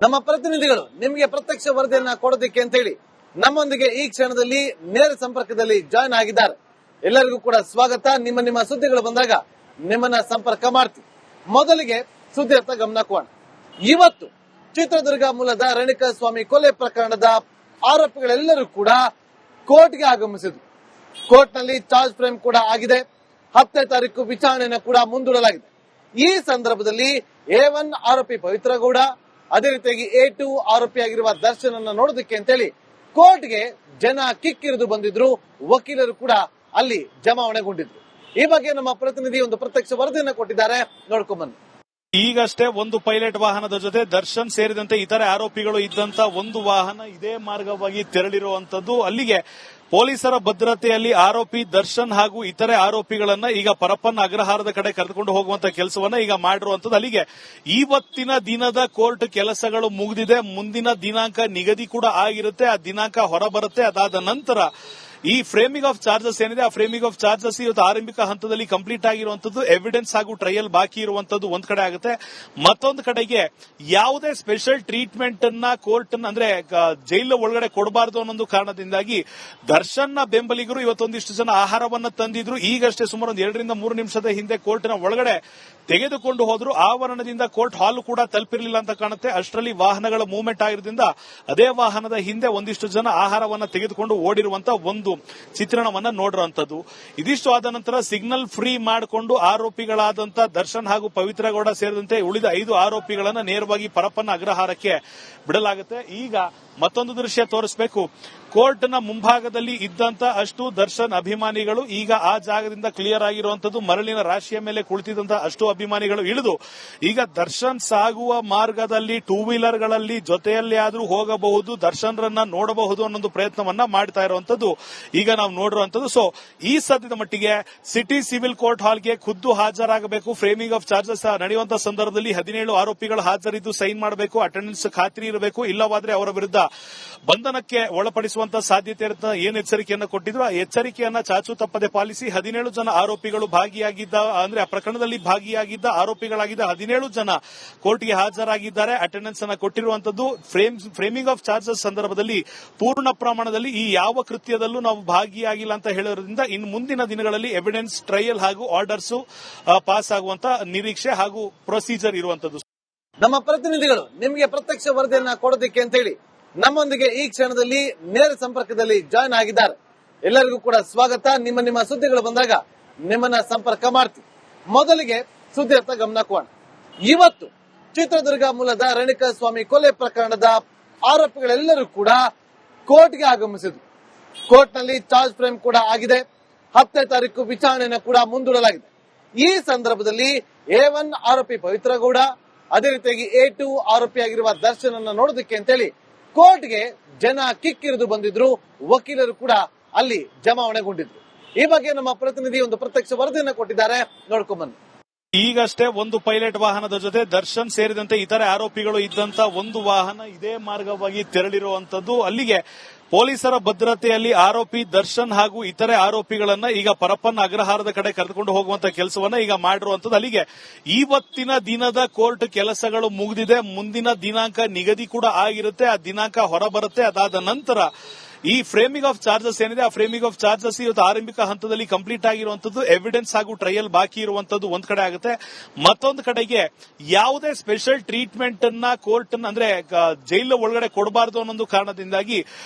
ನಮ್ಮ ಪ್ರತಿನಿಧಿಗಳು ನಿಮಗೆ ಪ್ರತ್ಯಕ್ಷ ವರದಿಯನ್ನ ಕೊಡೋದಕ್ಕೆ ಅಂತ ಹೇಳಿ ನಮ್ಮೊಂದಿಗೆ ಈ ಕ್ಷಣದಲ್ಲಿ ನೇರ ಸಂಪರ್ಕದಲ್ಲಿ ಜಾಯ್ನ್ ಆಗಿದ್ದಾರೆ. ಎಲ್ಲರಿಗೂ ಕೂಡ ಸ್ವಾಗತ. ನಿಮ್ಮ ಸುದ್ದಿಗಳು ಬಂದಾಗ ನಿಮ್ಮನ್ನ ಸಂಪರ್ಕ ಮಾಡ್ತೀವಿ. ಮೊದಲಿಗೆ ಸುದ್ದಿಯತ್ತ ಗಮನ ಕೊಡೋಣ. ಇವತ್ತು ಚಿತ್ರದುರ್ಗ ಮೂಲದ ರೇಣುಕಾಸ್ವಾಮಿ ಕೊಲೆ ಪ್ರಕರಣದ ಆರೋಪಿಗಳೆಲ್ಲರೂ ಕೂಡ ಕೋರ್ಟ್ಗೆ ಆಗಮಿಸಿದ್ರು. ಕೋರ್ಟ್ನಲ್ಲಿ ಚಾರ್ಜ್ ಫ್ರೇಮ್ ಕೂಡ ಆಗಿದೆ. 10ನೇ ತಾರೀಕು ವಿಚಾರಣೆಯನ್ನು ಕೂಡ ಮುಂದೂಡಲಾಗಿದೆ. ಈ ಸಂದರ್ಭದಲ್ಲಿ A1 ಆರೋಪಿ ಪವಿತ್ರ ಗೌಡ, ಅದೇ ರೀತಿಯಾಗಿ A2 ಆರೋಪಿಯಾಗಿರುವ ದರ್ಶನ್ ಅನ್ನ ನೋಡೋದಕ್ಕೆ ಅಂತೇಳಿ ಕೋರ್ಟ್ಗೆ ಜನ ಕಿಕ್ಕಿರಿದು ಬಂದಿದ್ರು. ವಕೀಲರು ಕೂಡ ಅಲ್ಲಿ ಜಮಾವಣೆಗೊಂಡಿದ್ರು. ಈ ಬಗ್ಗೆ ನಮ್ಮ ಪ್ರತಿನಿಧಿ ಒಂದು ಪ್ರತ್ಯಕ್ಷ ವರದಿಯನ್ನು ಕೊಟ್ಟಿದ್ದಾರೆ, ನೋಡ್ಕೊಂಡ್ಬನ್ನಿ. ಈಗಷ್ಟೇ ಒಂದು ಪೈಲಟ್ ವಾಹನದ ಜೊತೆ ದರ್ಶನ್ ಸೇರಿದಂತೆ ಇತರೆ ಆರೋಪಿಗಳು ಇದ್ದಂತ ಒಂದು ವಾಹನ ಇದೇ ಮಾರ್ಗವಾಗಿ ತೆರಳಿರುವಂತದ್ದು. ಅಲ್ಲಿಗೆ ಪೊಲೀಸರ ಭದ್ರತೆಯಲ್ಲಿ ಆರೋಪಿ ದರ್ಶನ್ ಹಾಗೂ ಇತರೆ ಆರೋಪಿಗಳನ್ನ ಈಗ ಪರಪ್ಪನ ಅಗ್ರಹಾರದ ಕಡೆ ಕರೆದುಕೊಂಡು ಹೋಗುವಂತ ಕೆಲಸವನ್ನ ಈಗ ಮಾಡಿರುವಂತದ್ದು. ಅಲ್ಲಿಗೆ ಇವತ್ತಿನ ದಿನದ ಕೋರ್ಟ್ ಕೆಲಸಗಳು ಮುಗಿದಿದೆ. ಮುಂದಿನ ದಿನಾಂಕ ನಿಗದಿ ಕೂಡ ಆಗಿರುತ್ತೆ. ಆ ದಿನಾಂಕ ಹೊರಬರುತ್ತೆ. ಅದಾದ ನಂತರ ಈ ಫ್ರೇಮಿಂಗ್ ಆಫ್ ಚಾರ್ಜಸ್ ಏನಿದೆ, ಆ ಫ್ರೇಮಿಂಗ್ ಆಫ್ ಚಾರ್ಜಸ್ ಇವತ್ತು ಆರಂಭಿಕ ಹಂತದಲ್ಲಿ ಕಂಪ್ಲೀಟ್ ಆಗಿರುವಂತದ್ದು. ಎವಿಡೆನ್ಸ್ ಹಾಗೂ ಟ್ರಯಲ್ ಬಾಕಿ ಇರುವಂತದ್ದು ಒಂದ್ ಕಡೆ ಆಗುತ್ತೆ. ಮತ್ತೊಂದು ಕಡೆಗೆ ಯಾವುದೇ ಸ್ಪೆಷಲ್ ಟ್ರೀಟ್ಮೆಂಟ್ ಅನ್ನ ಕೋರ್ಟ್ ಅಂದ್ರೆ ಜೈಲು ಒಳಗಡೆ ಕೊಡಬಾರದು ಅನ್ನೊಂದು ಕಾರಣದಿಂದಾಗಿ ದರ್ಶನ್ನ ಬೆಂಬಲಿಗರು ಇವತ್ತೊಂದಿಷ್ಟು ಜನ ಆಹಾರವನ್ನ ತಂದಿದ್ರು. ಈಗಷ್ಟೇ ಸುಮಾರು 2 ರಿಂದ 3 ನಿಮಿಷದ ಹಿಂದೆ ಕೋರ್ಟ್ನ ಒಳಗಡೆ ತೆಗೆದುಕೊಂಡು ಹೋದ್ರು. ಆವರಣದಿಂದ ಕೋರ್ಟ್ ಹಾಲ್ ಕೂಡ ತಲುಪಿರಲಿಲ್ಲ ಅಂತ ಕಾಣುತ್ತೆ. ಅಷ್ಟರಲ್ಲಿ ವಾಹನಗಳ ಮೂವ್ಮೆಂಟ್ ಆಗಿರೋದ್ರಿಂದ ಅದೇ ವಾಹನದ ಹಿಂದೆ ಒಂದಿಷ್ಟು ಜನ ಆಹಾರವನ್ನ ತೆಗೆದುಕೊಂಡು ಓಡಿರುವಂತ ಒಂದು ಚಿತ್ರಣವನ್ನ ನೋಡಿರುವಂತದ್ದು. ಇದಿಷ್ಟು ಆದ ನಂತರ ಸಿಗ್ನಲ್ ಫ್ರೀ ಮಾಡಿಕೊಂಡು ಆರೋಪಿಗಳಾದಂತ ದರ್ಶನ್ ಹಾಗೂ ಪವಿತ್ರ ಗೌಡ ಸೇರಿದಂತೆ ಉಳಿದ 5 ಆರೋಪಿಗಳನ್ನ ನೇರವಾಗಿ ಪರಪ್ಪನ ಅಗ್ರಹಾರಕ್ಕೆ ಬಿಡಲಾಗುತ್ತೆ. ಈಗ ಮತ್ತೊಂದು ದೃಶ್ಯ ತೋರಿಸಬೇಕು. ಕೋರ್ಟ್ನ ಮುಂಭಾಗದಲ್ಲಿ ಇದ್ದಂತ ಅಷ್ಟು ದರ್ಶನ್ ಅಭಿಮಾನಿಗಳು ಈಗ ಆ ಜಾಗದಿಂದ ಕ್ಲಿಯರ್ ಆಗಿರುವಂತದ್ದು. ಮರಳಿನ ರಾಶಿಯ ಮೇಲೆ ಕುಳಿತಿದ್ದಂತ ಅಷ್ಟು ಅಭಿಮಾನಿಗಳು ಇಳಿದು ಈಗ ದರ್ಶನ್ ಸಾಗುವ ಮಾರ್ಗದಲ್ಲಿ 2 ವೀಲರ್ಗಳಲ್ಲಿ ಜೊತೆಯಲ್ಲಿ ಆದ್ರೂ ಹೋಗಬಹುದು, ದರ್ಶನ್ರನ್ನ ನೋಡಬಹುದು ಅನ್ನೊಂದು ಪ್ರಯತ್ನವನ್ನ ಮಾಡ್ತಾ ಇರುವಂತದ್ದು ಈಗ ನಾವು ನೋಡಿರುವಂತದ್ದು. ಸೊ ಈ ಸದ್ಯದ ಮಟ್ಟಿಗೆ ಸಿಟಿ ಸಿವಿಲ್ ಕೋರ್ಟ್ ಹಾಲ್ಗೆ ಖುದ್ದು ಹಾಜರಾಗಬೇಕು. ಫ್ರೇಮಿಂಗ್ ಆಫ್ ಚಾರ್ಜಸ್ ನಡೆಯುವಂತಹ ಸಂದರ್ಭದಲ್ಲಿ 17 ಆರೋಪಿಗಳು ಹಾಜರಿದ್ದು ಸೈನ್ ಮಾಡಬೇಕು, ಅಟೆಂಡೆನ್ಸ್ ಖಾತ್ರಿ ಇರಬೇಕು. ಇಲ್ಲವಾದ್ರೆ ಅವರ ವಿರುದ್ಧ ಬಂಧನಕ್ಕೆ ಒಳಪಡಿಸುವಂತಹ ಸಾಧ್ಯತೆ ಇರುತ್ತೆ. ಏನು ಎಚ್ಚರಿಕೆಯನ್ನು ಕೊಟ್ಟಿದ್ರು ಆ ಎಚ್ಚರಿಕೆಯನ್ನ ಚಾಚು ತಪ್ಪದೆ ಪಾಲಿಸಿ 17 ಜನ ಆರೋಪಿಗಳು ಭಾಗಿಯಾಗಿದ್ದ ಅಂದ್ರೆ ಆ ಪ್ರಕರಣದಲ್ಲಿ ಭಾಗಿಯಾಗಿದ್ದ ಆರೋಪಿಗಳಾಗಿದ್ದ 17 ಜನ ಕೋರ್ಟ್ಗೆ ಹಾಜರಾಗಿದ್ದಾರೆ. ಅಟೆಂಡೆನ್ಸ್ ಅನ್ನ ಕೊಟ್ಟಿರುವಂತದ್ದು. ಫ್ರೇಮಿಂಗ್ ಆಫ್ ಚಾರ್ಜಸ್ ಸಂದರ್ಭದಲ್ಲಿ ಪೂರ್ಣ ಪ್ರಮಾಣದಲ್ಲಿ ಈ ಯಾವ ಕೃತ್ಯದಲ್ಲೂ ನಾವು ಭಾಗಿಯಾಗಿಲ್ಲ ಅಂತ ಹೇಳೋದ್ರಿಂದ ಇನ್ನು ಮುಂದಿನ ದಿನಗಳಲ್ಲಿ ಎವಿಡೆನ್ಸ್ ಟ್ರಯಲ್ ಹಾಗೂ ಆರ್ಡರ್ಸ್ ಪಾಸ್ ಆಗುವಂತ ನಿರೀಕ್ಷೆ ಹಾಗೂ ಪ್ರೊಸೀಜರ್ ಇರುವಂತದ್ದು. ನಮ್ಮ ಪ್ರತಿನಿಧಿಗಳು ನಿಮಗೆ ಪ್ರತ್ಯಕ್ಷ ವರದಿಯನ್ನ ಕೊಡೋದಕ್ಕೆ ಅಂತ ಹೇಳಿ ನಮ್ಮೊಂದಿಗೆ ಈ ಕ್ಷಣದಲ್ಲಿ ನೇರ ಸಂಪರ್ಕದಲ್ಲಿ ಜಾಯ್ನ್ ಆಗಿದ್ದಾರೆ. ಎಲ್ಲರಿಗೂ ಕೂಡ ಸ್ವಾಗತ. ನಿಮ್ಮ ಸುದ್ದಿಗಳು ಬಂದಾಗ ನಿಮ್ಮನ್ನ ಸಂಪರ್ಕ ಮಾಡ್ತೀವಿ. ಮೊದಲಿಗೆ ಸುದ್ದಿಯತ್ತ ಗಮನ ಕೊಡೋಣ. ಇವತ್ತು ಚಿತ್ರದುರ್ಗ ಮೂಲದ ರೇಣುಕಾಸ್ವಾಮಿ ಕೊಲೆ ಪ್ರಕರಣದ ಆರೋಪಿಗಳೆಲ್ಲರೂ ಕೂಡ ಕೋರ್ಟ್ಗೆ ಆಗಮಿಸಿದ್ರು. ಕೋರ್ಟ್ನಲ್ಲಿ ಚಾರ್ಜ್ ಫ್ರೇಮ್ ಕೂಡ ಆಗಿದೆ. 10ನೇ ತಾರೀಕು ವಿಚಾರಣೆಯನ್ನು ಕೂಡ ಮುಂದೂಡಲಾಗಿದೆ. ಈ ಸಂದರ್ಭದಲ್ಲಿ A1 ಆರೋಪಿ ಪವಿತ್ರ ಗೌಡ, ಅದೇ ರೀತಿಯಾಗಿ A2 ಆರೋಪಿಯಾಗಿರುವ ದರ್ಶನ್ ಅನ್ನ ನೋಡೋದಕ್ಕೆ ಅಂತೇಳಿ ಕೋರ್ಟ್ಗೆ ಜನ ಕಿಕ್ಕಿರಿದು ಬಂದಿದ್ರು. ವಕೀಲರು ಕೂಡ ಅಲ್ಲಿ ಜಮಾವಣೆಗೊಂಡಿದ್ರು. ಈ ಬಗ್ಗೆ ನಮ್ಮ ಪ್ರತಿನಿಧಿ ಒಂದು ಪ್ರತ್ಯಕ್ಷ ವರದಿಯನ್ನು ಕೊಟ್ಟಿದ್ದಾರೆ, ನೋಡ್ಕೊಂಡ್ಬನ್ನಿ. ಈಗಷ್ಟೇ ಒಂದು ಪೈಲಟ್ ವಾಹನದ ಜೊತೆ ದರ್ಶನ್ ಸೇರಿದಂತೆ ಇತರೆ ಆರೋಪಿಗಳು ಇದ್ದಂತ ಒಂದು ವಾಹನ ಇದೇ ಮಾರ್ಗವಾಗಿ ತೆರಳಿರುವಂತದ್ದು. ಅಲ್ಲಿಗೆ ಪೊಲೀಸರ ಭದ್ರತೆಯಲ್ಲಿ ಆರೋಪಿ ದರ್ಶನ್ ಹಾಗೂ ಇತರೆ ಆರೋಪಿಗಳನ್ನ ಈಗ ಪರಪ್ಪನ ಅಗ್ರಹಾರದ ಕಡೆ ಕರೆದುಕೊಂಡು ಹೋಗುವಂತ ಕೆಲಸವನ್ನ ಈಗ ಮಾಡಿರುವಂತದ್ದು. ಅಲ್ಲಿಗೆ ಇವತ್ತಿನ ದಿನದ ಕೋರ್ಟ್ ಕೆಲಸಗಳು ಮುಗಿದಿದೆ. ಮುಂದಿನ ದಿನಾಂಕ ನಿಗದಿ ಕೂಡ ಆಗಿರುತ್ತೆ. ಆ ದಿನಾಂಕ ಹೊರಬರುತ್ತೆ. ಅದಾದ ನಂತರ ಈ ಫ್ರೇಮಿಂಗ್ ಆಫ್ ಚಾರ್ಜಸ್ ಏನಿದೆ, ಆ ಫ್ರೇಮಿಂಗ್ ಆಫ್ ಚಾರ್ಜಸ್ ಇವತ್ತು ಆರಂಭಿಕ ಹಂತದಲ್ಲಿ ಕಂಪ್ಲೀಟ್ ಆಗಿರುವಂತದ್ದು. ಎವಿಡೆನ್ಸ್ ಹಾಗೂ ಟ್ರಯಲ್ ಬಾಕಿ ಇರುವಂತದ್ದು ಒಂದ್ ಕಡೆ ಆಗುತ್ತೆ. ಮತ್ತೊಂದು ಕಡೆಗೆ ಯಾವುದೇ ಸ್ಪೆಷಲ್ ಟ್ರೀಟ್ಮೆಂಟ್ ಅನ್ನ ಕೋರ್ಟ್ ಅಂದ್ರೆ ಜೈಲು ಒಳಗಡೆ ಕೊಡಬಾರದು ಅನ್ನೊಂದು ಕಾರಣದಿಂದಾಗಿ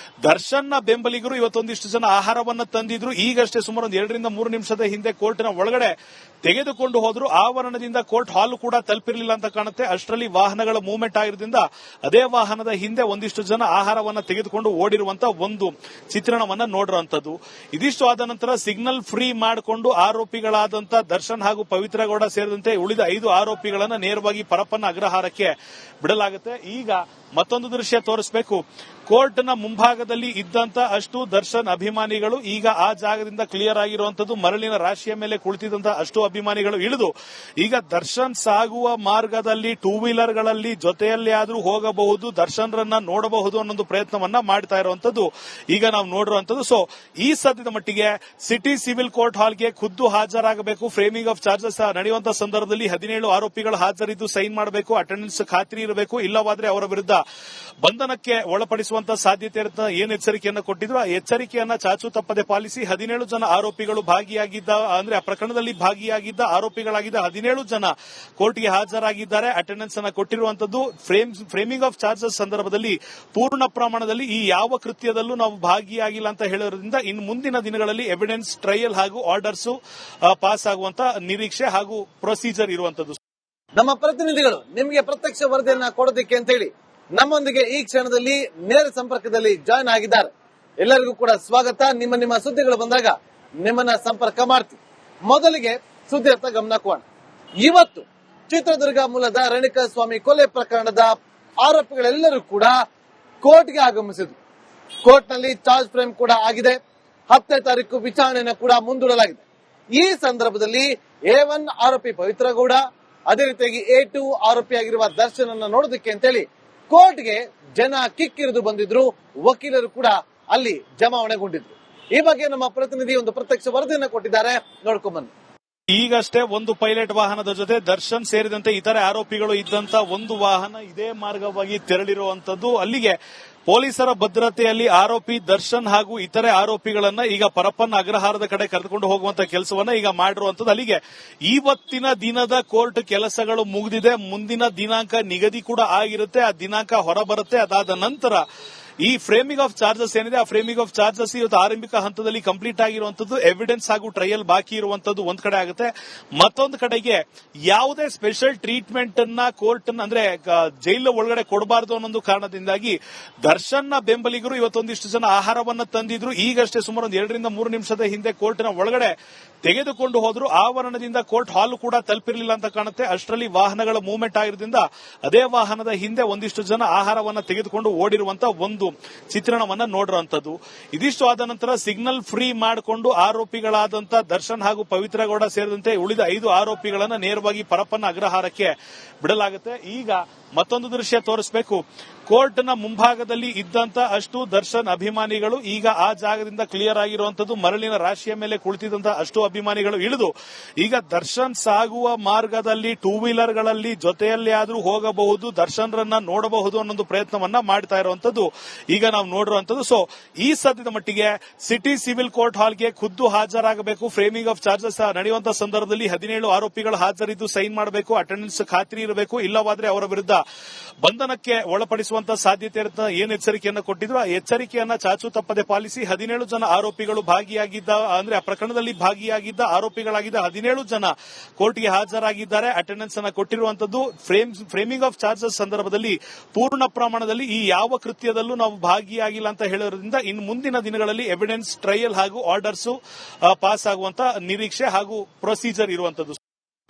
ದರ್ಶನ್ನ ಬೆಂಬಲಿಗರು ಇವತ್ತೊಂದಿಷ್ಟು ಜನ ಆಹಾರವನ್ನ ತಂದಿದ್ರು. ಈಗಷ್ಟೇ ಸುಮಾರು 2 ರಿಂದ 3 ನಿಮಿಷದ ಹಿಂದೆ ಕೋರ್ಟ್ನ ಒಳಗಡೆ ತೆಗೆದುಕೊಂಡು ಹೋದ್ರು. ಆವರಣದಿಂದ ಕೋರ್ಟ್ ಹಾಲ್ ಕೂಡ ತಲುಪಿರಲಿಲ್ಲ ಅಂತ ಕಾಣುತ್ತೆ. ಅಷ್ಟರಲ್ಲಿ ವಾಹನಗಳ ಮೂವ್ಮೆಂಟ್ ಆಗಿರೋದ್ರಿಂದ ಅದೇ ವಾಹನದ ಹಿಂದೆ ಒಂದಿಷ್ಟು ಜನ ಆಹಾರವನ್ನ ತೆಗೆದುಕೊಂಡು ಓಡಿರುವಂತ ಒಂದು ಚಿತ್ರಣವನ್ನ ನೋಡಿರುವಂತದ್ದು. ಇದಿಷ್ಟು ಆದ ನಂತರ ಸಿಗ್ನಲ್ ಫ್ರೀ ಮಾಡಿಕೊಂಡು ಆರೋಪಿಗಳಾದಂತ ದರ್ಶನ್ ಹಾಗೂ ಪವಿತ್ರ ಗೌಡ ಸೇರಿದಂತೆ ಉಳಿದ 5 ಆರೋಪಿಗಳನ್ನ ನೇರವಾಗಿ ಪರಪ್ಪನ ಅಗ್ರಹಾರಕ್ಕೆ ಬಿಡಲಾಗುತ್ತೆ. ಈಗ ಮತ್ತೊಂದು ದೃಶ್ಯ ತೋರಿಸಬೇಕು. ಕೋರ್ಟ್ನ ಮುಂಭಾಗದಲ್ಲಿ ಇದ್ದಂತ ಅಷ್ಟು ದರ್ಶನ್ ಅಭಿಮಾನಿಗಳು ಈಗ ಆ ಜಾಗದಿಂದ ಕ್ಲಿಯರ್ ಆಗಿರುವಂತದ್ದು. ಮರಳಿನ ರಾಶಿಯ ಮೇಲೆ ಕುಳಿತಿದ್ದಂತ ಅಷ್ಟು ಅಭಿಮಾನಿಗಳು ಇಳಿದು ಈಗ ದರ್ಶನ್ ಸಾಗುವ ಮಾರ್ಗದಲ್ಲಿ 2 ವೀಲರ್ಗಳಲ್ಲಿ ಜೊತೆಯಲ್ಲಿ ಆದ್ರೂ ಹೋಗಬಹುದು, ದರ್ಶನ್ರನ್ನ ನೋಡಬಹುದು ಅನ್ನೊಂದು ಪ್ರಯತ್ನವನ್ನ ಮಾಡ್ತಾ ಇರುವಂತದ್ದು ಈಗ ನಾವು ನೋಡಿರುವಂತದ್ದು. ಸೊ ಈ ಸದ್ಯದ ಮಟ್ಟಿಗೆ ಸಿಟಿ ಸಿವಿಲ್ ಕೋರ್ಟ್ ಹಾಲ್ಗೆ ಖುದ್ದು ಹಾಜರಾಗಬೇಕು. ಫ್ರೇಮಿಂಗ್ ಆಫ್ ಚಾರ್ಜಸ್ ನಡೆಯುವಂತಹ ಸಂದರ್ಭದಲ್ಲಿ 17 ಆರೋಪಿಗಳು ಹಾಜರಿದ್ದು ಸೈನ್ ಮಾಡಬೇಕು, ಅಟೆಂಡೆನ್ಸ್ ಖಾತ್ರಿ ಇರಬೇಕು. ಇಲ್ಲವಾದ್ರೆ ಅವರ ವಿರುದ್ಧ ಬಂಧನಕ್ಕೆ ಒಳಪಡಿಸುವಂತಹ ಸಾಧ್ಯತೆ ಇರುತ್ತೆ ಏನ್ ಎಚ್ಚರಿಕೆಯನ್ನ ಕೊಟ್ಟಿದ್ರು ಆ ಎಚ್ಚರಿಕೆಯನ್ನ ಚಾಚು ತಪ್ಪದೆ ಪಾಲಿಸಿ 17 ಜನ ಆರೋಪಿಗಳು ಭಾಗಿಯಾಗಿದ್ದ ಅಂದ್ರೆ ಆ ಪ್ರಕರಣದಲ್ಲಿ ಭಾಗಿಯಾಗಿದ್ದ ಆರೋಪಿಗಳಾಗಿದ್ದ 17 ಜನ ಕೋರ್ಟ್ಗೆ ಹಾಜರಾಗಿದ್ದಾರೆ. ಅಟೆಂಡೆನ್ಸ್ ಅನ್ನ ಕೊಟ್ಟಿರುವಂತದ್ದು. ಫ್ರೇಮಿಂಗ್ ಆಫ್ ಚಾರ್ಜಸ್ ಸಂದರ್ಭದಲ್ಲಿ ಪೂರ್ಣ ಪ್ರಮಾಣದಲ್ಲಿ ಈ ಯಾವ ಕೃತ್ಯದಲ್ಲೂ ನಾವು ಭಾಗಿಯಾಗಿಲ್ಲ ಅಂತ ಹೇಳೋದ್ರಿಂದ ಇನ್ನು ಮುಂದಿನ ದಿನಗಳಲ್ಲಿ ಎವಿಡೆನ್ಸ್ ಟ್ರಯಲ್ ಹಾಗೂ ಆರ್ಡರ್ಸ್ ಪಾಸ್ ಆಗುವಂತ ನಿರೀಕ್ಷೆ ಹಾಗೂ ಪ್ರೊಸೀಜರ್ ಇರುವಂತದ್ದು. ನಮ್ಮ ಪ್ರತಿನಿಧಿಗಳು ನಿಮಗೆ ಪ್ರತ್ಯಕ್ಷ ವರದಿಯನ್ನ ಕೊಡೋದಕ್ಕೆ ಅಂತ ಹೇಳಿ ನಮ್ಮೊಂದಿಗೆ ಈ ಕ್ಷಣದಲ್ಲಿ ನೇರ ಸಂಪರ್ಕದಲ್ಲಿ ಜಾಯ್ನ್ ಆಗಿದ್ದಾರೆ. ಎಲ್ಲರಿಗೂ ಕೂಡ ಸ್ವಾಗತ. ನಿಮ್ಮ ಸುದ್ದಿಗಳು ಬಂದಾಗ ನಿಮ್ಮನ್ನ ಸಂಪರ್ಕ ಮಾಡ್ತೀವಿ. ಮೊದಲಿಗೆ ಸುದ್ದಿಯತ್ತ ಗಮನ ಕೊಡೋಣ. ಇವತ್ತು ಚಿತ್ರದುರ್ಗ ಮೂಲದ ರೇಣುಕಾಸ್ವಾಮಿ ಕೊಲೆ ಪ್ರಕರಣದ ಆರೋಪಿಗಳೆಲ್ಲರೂ ಕೂಡ ಕೋರ್ಟ್ಗೆ ಆಗಮಿಸಿದ್ರು. ಕೋರ್ಟ್ನಲ್ಲಿ ಚಾರ್ಜ್ ಫ್ರೇಮ್ ಕೂಡ ಆಗಿದೆ. 10ನೇ ತಾರೀಕು ವಿಚಾರಣೆಯನ್ನು ಕೂಡ ಮುಂದೂಡಲಾಗಿದೆ. ಈ ಸಂದರ್ಭದಲ್ಲಿ A1 ಆರೋಪಿ ಪವಿತ್ರ ಗೌಡ, ಅದೇ ರೀತಿಯಾಗಿ A2 ಆರೋಪಿಯಾಗಿರುವ ದರ್ಶನ್ ಅನ್ನ ನೋಡೋದಕ್ಕೆ ಅಂತೇಳಿ ಕೋರ್ಟ್ಗೆ ಜನ ಕಿಕ್ಕಿರಿದು ಬಂದಿದ್ರು. ವಕೀಲರು ಕೂಡ ಅಲ್ಲಿ ಜಮಾವಣೆಗೊಂಡಿದ್ರು. ಈ ಬಗ್ಗೆ ನಮ್ಮ ಪ್ರತಿನಿಧಿ ಒಂದು ಪ್ರತ್ಯಕ್ಷ ವರದಿಯನ್ನು ಕೊಟ್ಟಿದ್ದಾರೆ, ನೋಡ್ಕೊಂಡ್ಬನ್ನಿ. ಈಗಷ್ಟೇ ಒಂದು ಪೈಲಟ್ ವಾಹನದ ಜೊತೆ ದರ್ಶನ್ ಸೇರಿದಂತೆ ಇತರೆ ಆರೋಪಿಗಳು ಇದ್ದಂತ ಒಂದು ವಾಹನ ಇದೇ ಮಾರ್ಗವಾಗಿ ತೆರಳಿರುವಂತದ್ದು. ಅಲ್ಲಿಗೆ ಪೊಲೀಸರ ಭದ್ರತೆಯಲ್ಲಿ ಆರೋಪಿ ದರ್ಶನ್ ಹಾಗೂ ಇತರೆ ಆರೋಪಿಗಳನ್ನ ಈಗ ಪರಪ್ಪನ ಅಗ್ರಹಾರದ ಕಡೆ ಕರೆದುಕೊಂಡು ಹೋಗುವಂತ ಕೆಲಸವನ್ನ ಈಗ ಮಾಡಿರುವಂತದ್ದು. ಅಲ್ಲಿಗೆ ಇವತ್ತಿನ ದಿನದ ಕೋರ್ಟ್ ಕೆಲಸಗಳು ಮುಗಿದಿದೆ. ಮುಂದಿನ ದಿನಾಂಕ ನಿಗದಿ ಕೂಡ ಆಗಿರುತ್ತೆ. ಆ ದಿನಾಂಕ ಹೊರಬರುತ್ತೆ. ಅದಾದ ನಂತರ ಈ ಫ್ರೇಮಿಂಗ್ ಆಫ್ ಚಾರ್ಜಸ್ ಏನಿದೆ ಆ ಫ್ರೇಮಿಂಗ್ ಆಫ್ ಚಾರ್ಜಸ್ ಇವತ್ತು ಆರಂಭಿಕ ಹಂತದಲ್ಲಿ ಕಂಪ್ಲೀಟ್ ಆಗಿರುವಂತದ್ದು. ಎವಿಡೆನ್ಸ್ ಹಾಗೂ ಟ್ರಯಲ್ ಬಾಕಿ ಇರುವಂತದ್ದು ಒಂದ್ ಕಡೆ ಆಗುತ್ತೆ. ಮತ್ತೊಂದು ಕಡೆಗೆ ಯಾವುದೇ ಸ್ಪೆಷಲ್ ಟ್ರೀಟ್ಮೆಂಟ್ ಅನ್ನ ಕೋರ್ಟ್ ಅಂದ್ರೆ ಜೈಲು ಒಳಗಡೆ ಕೊಡಬಾರದು ಅನ್ನೋ ಕಾರಣದಿಂದಾಗಿ ದರ್ಶನ್ನ ಬೆಂಬಲಿಗರು ಇವತ್ತೊಂದಿಷ್ಟು ಜನ ಆಹಾರವನ್ನ ತಂದಿದ್ರು. ಈಗಷ್ಟೇ ಸುಮಾರು 2 ರಿಂದ 3 ನಿಮಿಷದ ಹಿಂದೆ ಕೋರ್ಟ್ನ ಒಳಗಡೆ ತೆಗೆದುಕೊಂಡು ಹೋದ್ರು. ಆವರಣದಿಂದ ಕೋರ್ಟ್ ಹಾಲ್ ಕೂಡ ತಲುಪಿರಲಿಲ್ಲ ಅಂತ ಕಾಣುತ್ತೆ. ಅಷ್ಟರಲ್ಲಿ ವಾಹನಗಳ ಮೂವ್ಮೆಂಟ್ ಆಗಿರೋದ್ರಿಂದ ಅದೇ ವಾಹನದ ಹಿಂದೆ ಒಂದಿಷ್ಟು ಜನ ಆಹಾರವನ್ನ ತೆಗೆದುಕೊಂಡು ಓಡಿರುವಂತ ಒಂದು ಚಿತ್ರಣವನ್ನ ನೋಡಿರುವಂತದ್ದು. ಇದಿಷ್ಟು ಆದ ನಂತರ ಸಿಗ್ನಲ್ ಫ್ರೀ ಮಾಡಿಕೊಂಡು ಆರೋಪಿಗಳಾದಂತ ದರ್ಶನ್ ಹಾಗೂ ಪವಿತ್ರ ಗೌಡ ಸೇರಿದಂತೆ ಉಳಿದ 5 ಆರೋಪಿಗಳನ್ನ ನೇರವಾಗಿ ಪರಪ್ಪನ ಅಗ್ರಹಾರಕ್ಕೆ ಬಿಡಲಾಗುತ್ತೆ. ಈಗ ಮತ್ತೊಂದು ದೃಶ್ಯ ತೋರಿಸಬೇಕು. ಕೋರ್ಟ್ನ ಮುಂಭಾಗದಲ್ಲಿ ಇದ್ದಂತ ಅಷ್ಟು ದರ್ಶನ್ ಅಭಿಮಾನಿಗಳು ಈಗ ಆ ಜಾಗದಿಂದ ಕ್ಲಿಯರ್ ಆಗಿರುವಂತದ್ದು. ಮರಳಿನ ರಾಶಿಯ ಮೇಲೆ ಕುಳಿತಿದ್ದಂತ ಅಷ್ಟು ಅಭಿಮಾನಿಗಳು ಇಳಿದು ಈಗ ದರ್ಶನ್ ಸಾಗುವ ಮಾರ್ಗದಲ್ಲಿ 2 ವೀಲರ್ಗಳಲ್ಲಿ ಜೊತೆಯಲ್ಲಿ ಆದ್ರೂ ಹೋಗಬಹುದು, ದರ್ಶನ್ರನ್ನ ನೋಡಬಹುದು ಅನ್ನೊಂದು ಪ್ರಯತ್ನವನ್ನ ಮಾಡ್ತಾ ಇರುವಂತದ್ದು ಈಗ ನಾವು ನೋಡಿರುವಂತದ್ದು. ಸೊ ಈ ಸದ್ಯದ ಮಟ್ಟಿಗೆ ಸಿಟಿ ಸಿವಿಲ್ ಕೋರ್ಟ್ ಹಾಲ್ಗೆ ಖುದ್ದು ಹಾಜರಾಗಬೇಕು. ಫ್ರೇಮಿಂಗ್ ಆಫ್ ಚಾರ್ಜಸ್ ನಡೆಯುವಂತಹ ಸಂದರ್ಭದಲ್ಲಿ 17 ಆರೋಪಿಗಳು ಹಾಜರಿದ್ದು ಸೈನ್ ಮಾಡಬೇಕು. ಅಟೆಂಡೆನ್ಸ್ ಖಾತ್ರಿ ಇರಬೇಕು. ಇಲ್ಲವಾದ್ರೆ ಅವರ ವಿರುದ್ಧ ಬಂಧನಕ್ಕೆ ಒಳಪಡಿಸುವಂತಹ ಸಾಧ್ಯತೆ ಇರುತ್ತೆ ಏನ್ ಎಚ್ಚರಿಕೆಯನ್ನ ಕೊಟ್ಟಿದ್ರು ಆ ಎಚ್ಚರಿಕೆಯನ್ನ ಚಾಚು ತಪ್ಪದೆ ಪಾಲಿಸಿ 17 ಜನ ಆರೋಪಿಗಳು ಭಾಗಿಯಾಗಿದ್ದ ಅಂದ್ರೆ ಆ ಪ್ರಕರಣದಲ್ಲಿ ಭಾಗಿಯಾಗಿದ್ದ ಆರೋಪಿಗಳಾಗಿದ್ದ 17 ಜನ ಕೋರ್ಟ್ಗೆ ಹಾಜರಾಗಿದ್ದಾರೆ. ಅಟೆಂಡೆನ್ಸ್ ಅನ್ನ ಕೊಟ್ಟಿರುವಂತದ್ದು. ಫ್ರೇಮಿಂಗ್ ಆಫ್ ಚಾರ್ಜಸ್ ಸಂದರ್ಭದಲ್ಲಿ ಪೂರ್ಣ ಪ್ರಮಾಣದಲ್ಲಿ ಈ ಯಾವ ಕೃತ್ಯದಲ್ಲೂ ನಾವು ಭಾಗಿಯಾಗಿಲ್ಲ ಅಂತ ಹೇಳೋದ್ರಿಂದ ಇನ್ನು ಮುಂದಿನ ದಿನಗಳಲ್ಲಿ ಎವಿಡೆನ್ಸ್ ಟ್ರಯಲ್ ಹಾಗೂ ಆರ್ಡರ್ಸ್ ಪಾಸ್ ಆಗುವಂತ ನಿರೀಕ್ಷೆ ಹಾಗೂ ಪ್ರೊಸೀಜರ್ ಇರುವಂತದ್ದು.